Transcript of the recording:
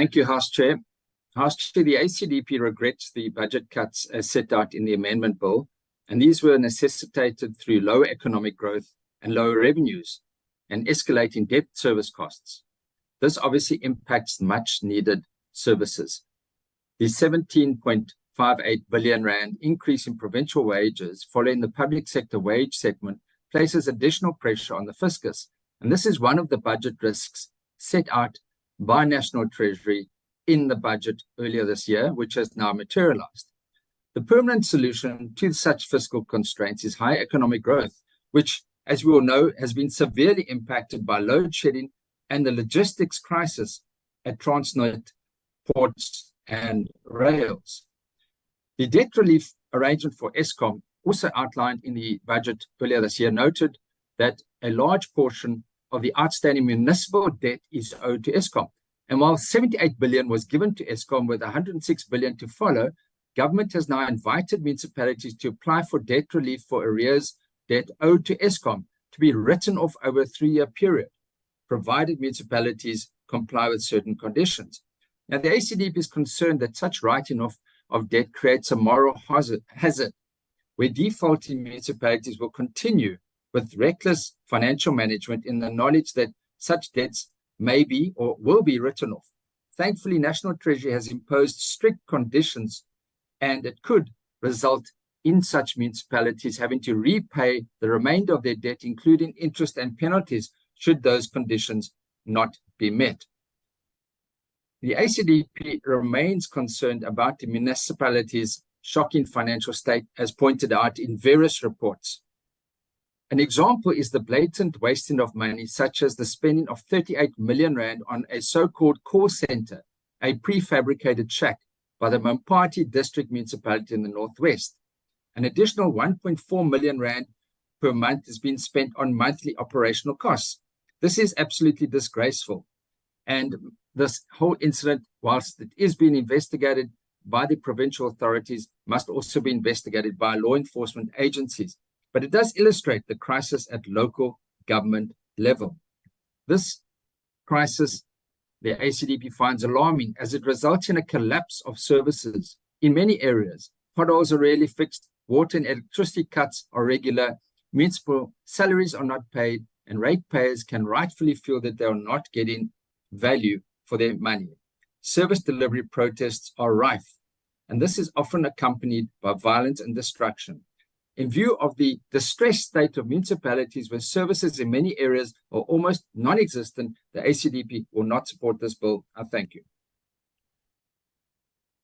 Thank you, House Chair. House Chair, the ACDP regrets the budget cuts as set out in the amendment bill, and these were necessitated through lower economic growth and lower revenues and escalating debt service costs. This obviously impacts much needed services. The 17.58 billion rand increase in provincial wages following the public sector wage segment places additional pressure on the fiscus, and this is one of the budget risks set out by National Treasury in the budget earlier this year, which has now materialized. The permanent solution to such fiscal constraints is high economic growth, which, as we all know, has been severely impacted by load shedding and the logistics crisis at Transnet, ports, and rails. The debt relief arrangement for Eskom, also outlined in the budget earlier this year, noted that a large portion of the outstanding municipal debt is owed to Eskom. And while 78 billion was given to Eskom with 106 billion to follow, government has now invited municipalities to apply for debt relief for arrears debt owed to Eskom to be written off over a 3-year period, provided municipalities comply with certain conditions. Now, the ACDP is concerned that such writing off of debt creates a moral hazard, where defaulting municipalities will continue with reckless financial management in the knowledge that such debts may be or will be written off. Thankfully, National Treasury has imposed strict conditions, and it could result in such municipalities having to repay the remainder of their debt, including interest and penalties, should those conditions not be met. The ACDP remains concerned about the municipalities' shocking financial state, as pointed out in various reports. An example is the blatant wasting of money, such as the spending of 38 million rand on a so-called call center, a prefabricated shack by the Mampati District Municipality in the Northwest. An additional 1.4 million rand per month is being spent on monthly operational costs. This is absolutely disgraceful. And this whole incident, whilst it is being investigated by the provincial authorities, must also be investigated by law enforcement agencies. But it does illustrate the crisis at local government level. This crisis, the ACDP finds alarming, as it results in a collapse of services in many areas. Potholes are rarely fixed, water and electricity cuts are regular, municipal salaries are not paid, and ratepayers can rightfully feel that they are not getting value for their money. Service delivery protests are rife, and this is often accompanied by violence and destruction. In view of the distressed state of municipalities where services in many areas are almost non-existent, the ACDP will not support this bill. I thank you.